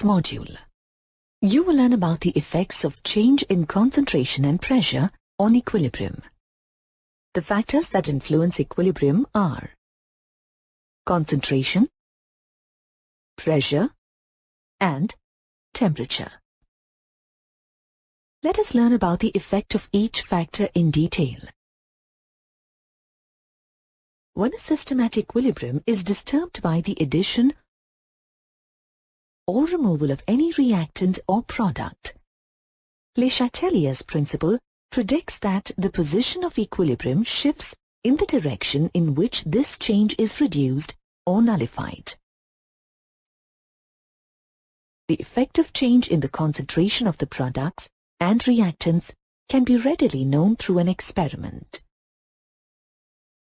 this module. You will learn about the effects of change in concentration and pressure on equilibrium. The factors that influence equilibrium are concentration, pressure, and temperature. Let us learn about the effect of each factor in detail. When a system at equilibrium is disturbed by the addition or removal of any reactant or product, Le Chatelier's principle predicts that the position of equilibrium shifts in the direction in which this change is reduced or nullified. The effect of change in the concentration of the products and reactants can be readily known through an experiment.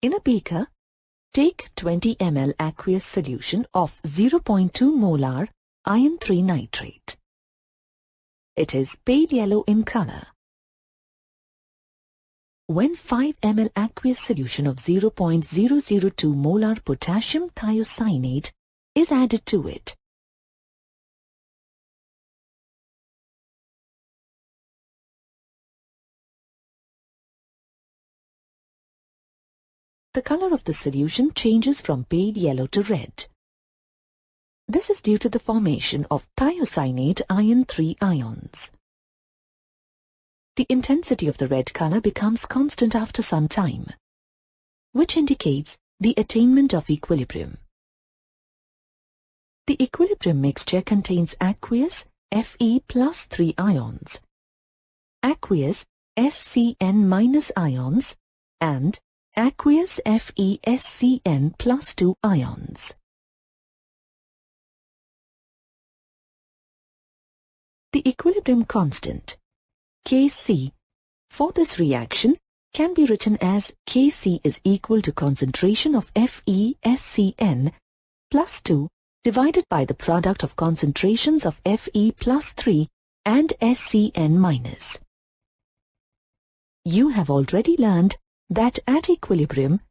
In a beaker, take 20 ml aqueous solution of 0.2 molar iron 3 nitrate. It is pale yellow in color. When 5 ml aqueous solution of 0.002 molar potassium thiocyanate is added to it, the color of the solution changes from pale yellow to red. This is due to the formation of thiocyanate iron 3 ions. The intensity of the red color becomes constant after some time, which indicates the attainment of equilibrium. The equilibrium mixture contains aqueous Fe plus 3 ions, aqueous SCN- ions, and aqueous FeSCN plus 2 ions. The equilibrium constant, Kc, for this reaction can be written as Kc is equal to concentration of FeSCN plus 2 divided by the product of concentrations of Fe plus 3 and SCN-. You have already learned that at equilibrium,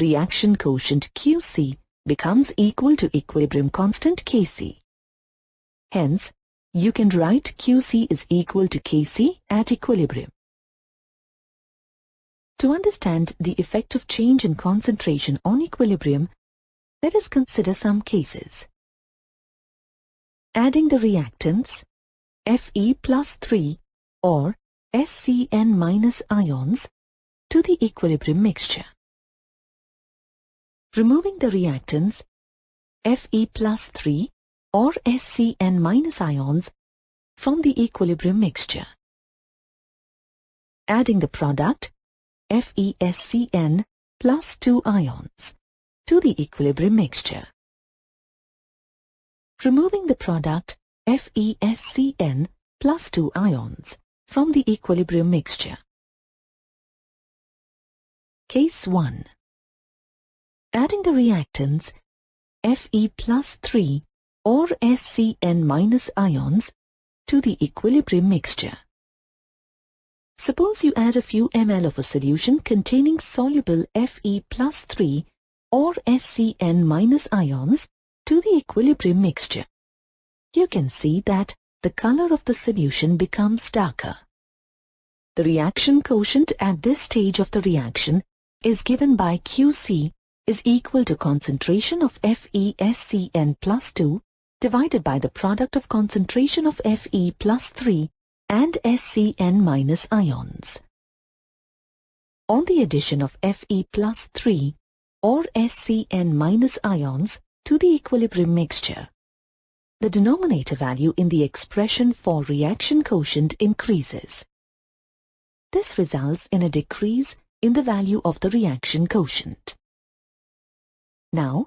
reaction quotient Qc becomes equal to equilibrium constant Kc. Hence, you can write Qc is equal to Kc at equilibrium. To understand the effect of change in concentration on equilibrium, let us consider some cases. Adding the reactants Fe plus 3 or SCN- ions to the equilibrium mixture. Removing the reactants Fe plus 3 or SCN- ions from the equilibrium mixture. Adding the product FeSCN plus 2 ions to the equilibrium mixture. Removing the product FeSCN plus 2 ions from the equilibrium mixture. Case 1. Adding the reactants Fe plus 3 or SCN- ions to the equilibrium mixture. Suppose you add a few ml of a solution containing soluble Fe plus 3 or SCN- ions to the equilibrium mixture. You can see that the color of the solution becomes darker. The reaction quotient at this stage of the reaction is given by Qc is equal to concentration of FeSCN plus 2 divided by the product of concentration of Fe plus 3 and SCN- ions. On the addition of Fe plus 3 or SCN- ions to the equilibrium mixture, the denominator value in the expression for reaction quotient increases. This results in a decrease in the value of the reaction quotient. Now,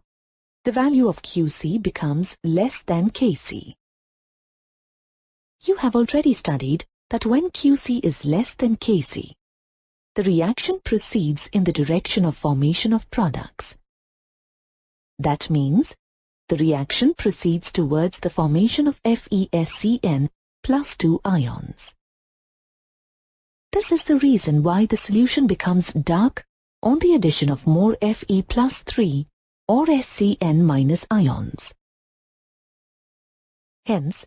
the value of Qc becomes less than Kc. You have already studied that when Qc is less than Kc, the reaction proceeds in the direction of formation of products. That means the reaction proceeds towards the formation of FeSCN plus 2 ions. This is the reason why the solution becomes dark on the addition of more Fe plus 3 or SCN- ions. Hence,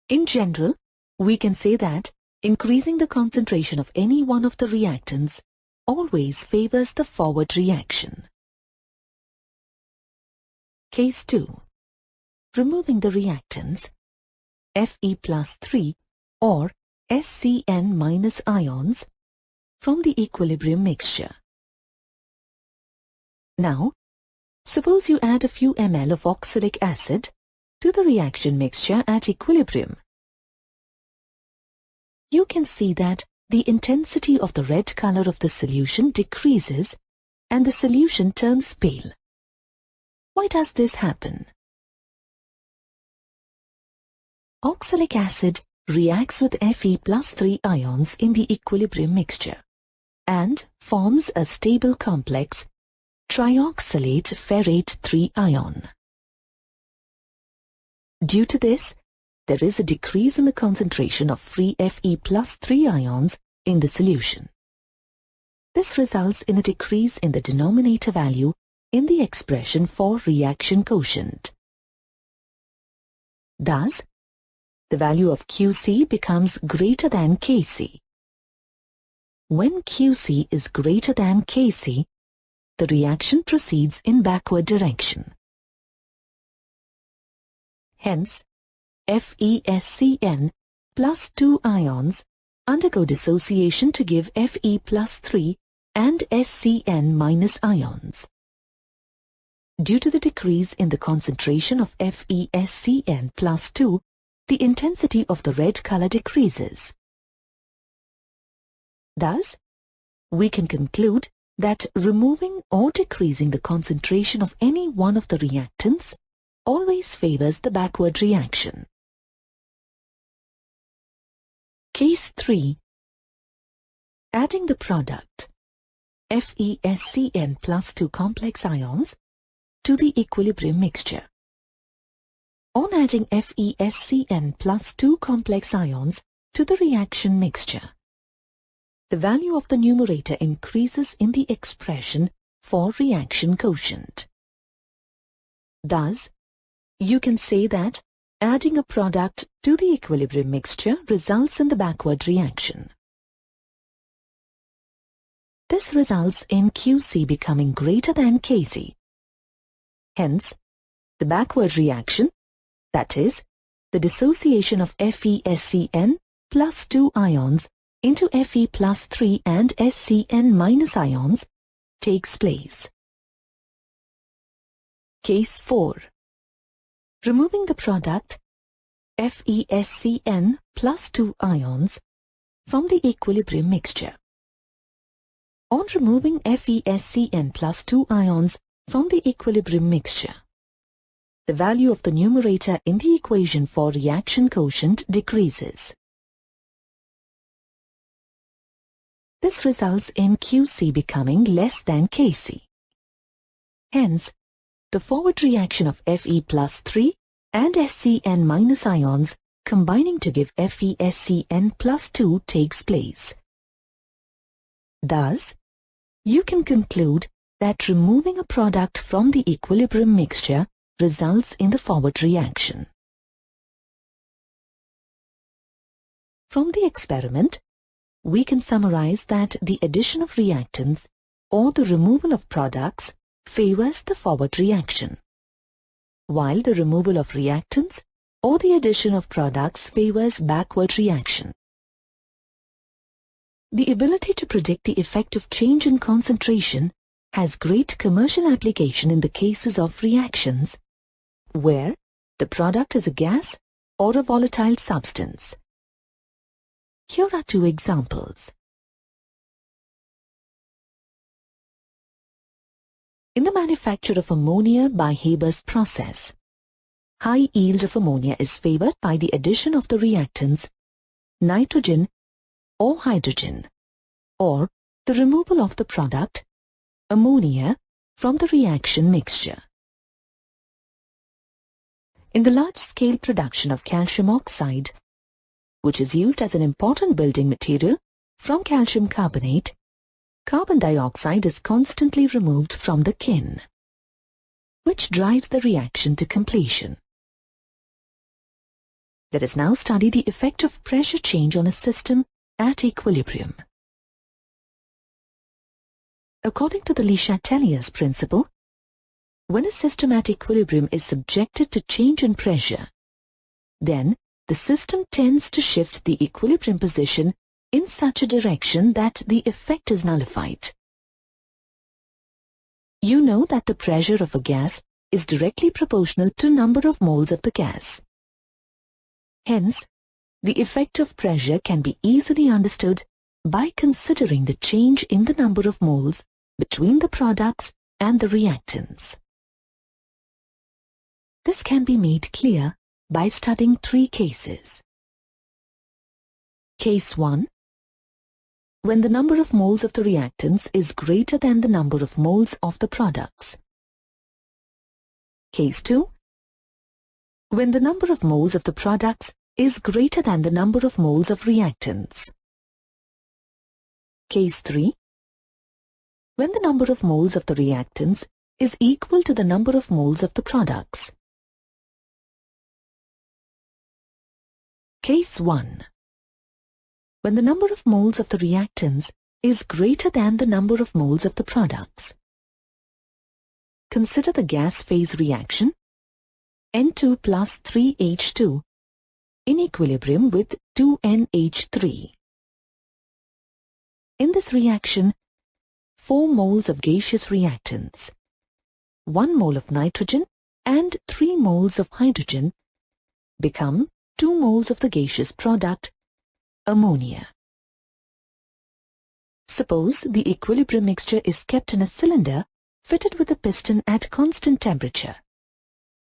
in general, we can say that increasing the concentration of any one of the reactants always favors the forward reaction. Case 2. Removing the reactants Fe plus 3 or SCN minus ions from the equilibrium mixture. Now, suppose you add a few ml of oxalic acid to the reaction mixture at equilibrium. You can see that the intensity of the red color of the solution decreases and the solution turns pale. Why does this happen? Oxalic acid reacts with Fe plus 3 ions in the equilibrium mixture and forms a stable complex trioxalate ferrate 3 ion. Due to this, there is a decrease in the concentration of free Fe plus 3 ions in the solution. This results in a decrease in the denominator value in the expression for reaction quotient. Thus, the value of QC becomes greater than Kc. When QC is greater than Kc, the reaction proceeds in backward direction. Hence, FeSCN plus 2 ions undergo dissociation to give Fe plus 3 and SCN minus ions. Due to the decrease in the concentration of FeSCN plus 2, the intensity of the red color decreases. Thus, we can conclude that removing or decreasing the concentration of any one of the reactants always favors the backward reaction. Case 3. Adding the product FeSCN plus 2 complex ions to the equilibrium mixture. On adding FeSCN plus 2 complex ions to the reaction mixture, the value of the numerator increases in the expression for reaction quotient. Thus, you can say that adding a product to the equilibrium mixture results in the backward reaction. This results in QC becoming greater than Kc. Hence, the backward reaction, that is, the dissociation of FeSCN plus 2 ions into Fe plus 3 and SCN minus ions takes place. Case 4. Removing the product FeSCN plus 2 ions from the equilibrium mixture. On removing FeSCN plus 2 ions from the equilibrium mixture, the value of the numerator in the equation for reaction quotient decreases. This results in QC becoming less than Kc. Hence, the forward reaction of Fe plus 3 and SCN minus ions combining to give FeSCN plus 2 takes place. Thus, you can conclude that removing a product from the equilibrium mixture results in the forward reaction. From the experiment, we can summarize that the addition of reactants or the removal of products favors the forward reaction, while the removal of reactants or the addition of products favors backward reaction. The ability to predict the effect of change in concentration has great commercial application in the cases of reactions where the product is a gas or a volatile substance. Here are 2 examples. In the manufacture of ammonia by Haber's process, high yield of ammonia is favored by the addition of the reactants nitrogen or hydrogen, or the removal of the product ammonia from the reaction mixture. In the large-scale production of calcium oxide, which is used as an important building material from calcium carbonate, carbon dioxide is constantly removed from the kiln, which drives the reaction to completion. Let us now study the effect of pressure change on a system at equilibrium. According to the Le Chatelier's principle, when a system at equilibrium is subjected to change in pressure, then the system tends to shift the equilibrium position in such a direction that the effect is nullified. You know that the pressure of a gas is directly proportional to number of moles of the gas. Hence, the effect of pressure can be easily understood by considering the change in the number of moles between the products and the reactants. This can be made clear by studying three cases. Case 1. When the number of moles of the reactants is greater than the number of moles of the products. Case 2. When the number of moles of the products is greater than the number of moles of reactants. Case 3. When the number of moles of the reactants is equal to the number of moles of the products. Case 1. When the number of moles of the reactants is greater than the number of moles of the products. Consider the gas phase reaction N2 plus 3H2 in equilibrium with 2NH3. In this reaction, 4 moles of gaseous reactants, 1 mole of nitrogen and 3 moles of hydrogen become 2 moles of the gaseous product, ammonia. Suppose the equilibrium mixture is kept in a cylinder fitted with a piston at constant temperature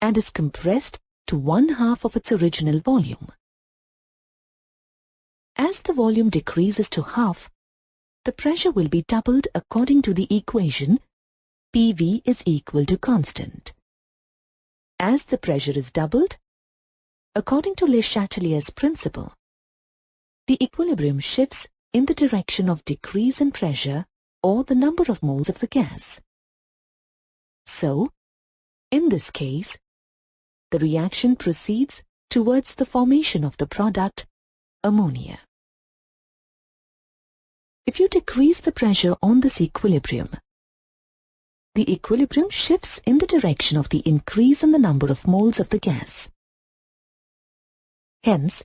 and is compressed to 1/2 of its original volume. As the volume decreases to half, the pressure will be doubled according to the equation PV is equal to constant. As the pressure is doubled, according to Le Chatelier's principle, the equilibrium shifts in the direction of decrease in pressure or the number of moles of the gas. So, in this case, the reaction proceeds towards the formation of the product, ammonia. If you decrease the pressure on this equilibrium, the equilibrium shifts in the direction of the increase in the number of moles of the gas. Hence,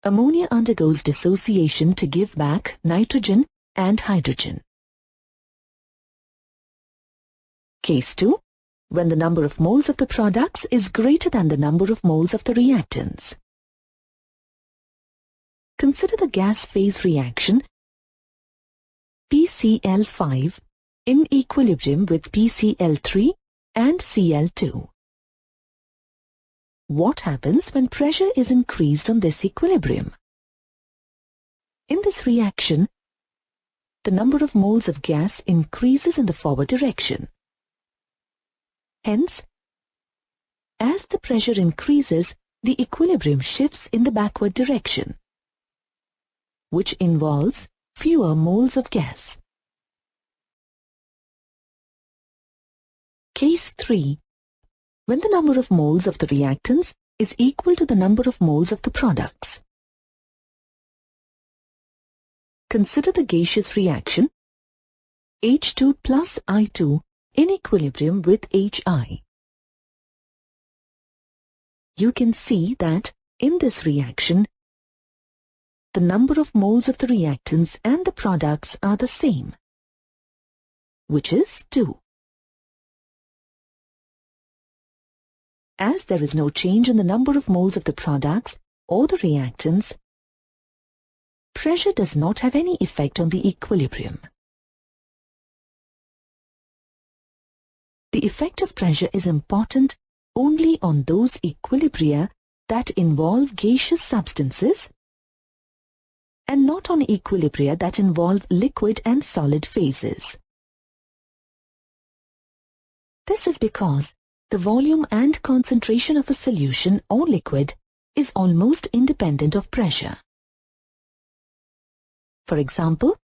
ammonia undergoes dissociation to give back nitrogen and hydrogen. Case 2. When the number of moles of the products is greater than the number of moles of the reactants. Consider the gas phase reaction PCl5 in equilibrium with PCl3 and Cl2. What happens when pressure is increased on this equilibrium? In this reaction, the number of moles of gas increases in the forward direction. Hence, as the pressure increases, the equilibrium shifts in the backward direction, which involves fewer moles of gas. Case 3. When the number of moles of the reactants is equal to the number of moles of the products. Consider the gaseous reaction H2 plus I2 in equilibrium with Hi. You can see that in this reaction, the number of moles of the reactants and the products are the same, which is 2. As there is no change in the number of moles of the products or the reactants, pressure does not have any effect on the equilibrium. The effect of pressure is important only on those equilibria that involve gaseous substances and not on equilibria that involve liquid and solid phases. This is because the volume and concentration of a solution or liquid is almost independent of pressure. For example,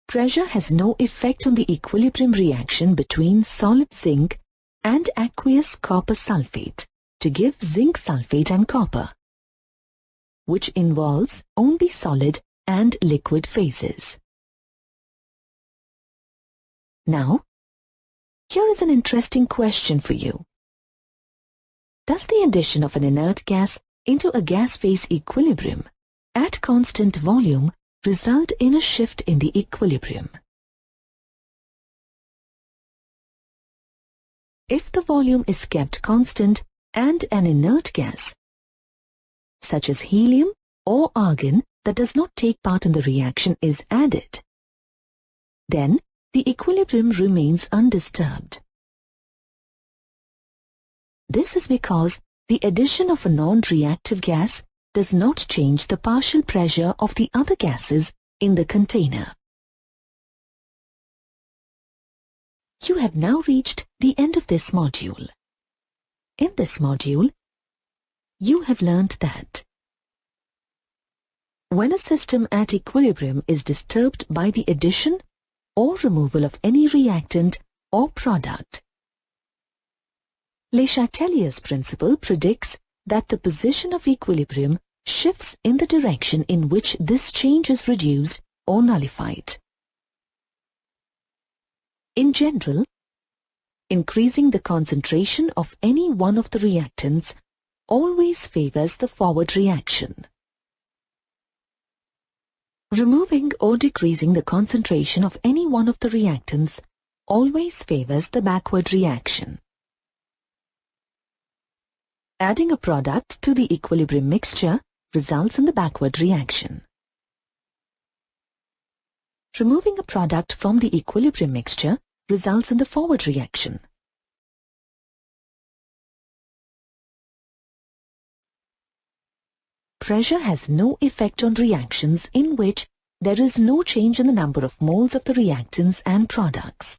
pressure has no effect on the equilibrium reaction between solid zinc and aqueous copper sulfate to give zinc sulfate and copper. which involves only solid and liquid phases. Now, here is an interesting question for you. Does the addition of an inert gas into a gas phase equilibrium at constant volume result in a shift in the equilibrium? If the volume is kept constant and an inert gas, such as helium or argon that does not take part in the reaction is added, then the equilibrium remains undisturbed. This is because the addition of a non-reactive gas does not change the partial pressure of the other gases in the container. You have now reached the end of this module. In this module, you have learned that when a system at equilibrium is disturbed by the addition or removal of any reactant or product, Le Chatelier's principle predicts that the position of equilibrium shifts in the direction in which this change is reduced or nullified. In general, increasing the concentration of any one of the reactants always favors the forward reaction. Removing or decreasing the concentration of any one of the reactants always favors the backward reaction. Adding a product to the equilibrium mixture results in the backward reaction. Removing a product from the equilibrium mixture results in the forward reaction. Pressure has no effect on reactions in which there is no change in the number of moles of the reactants and products.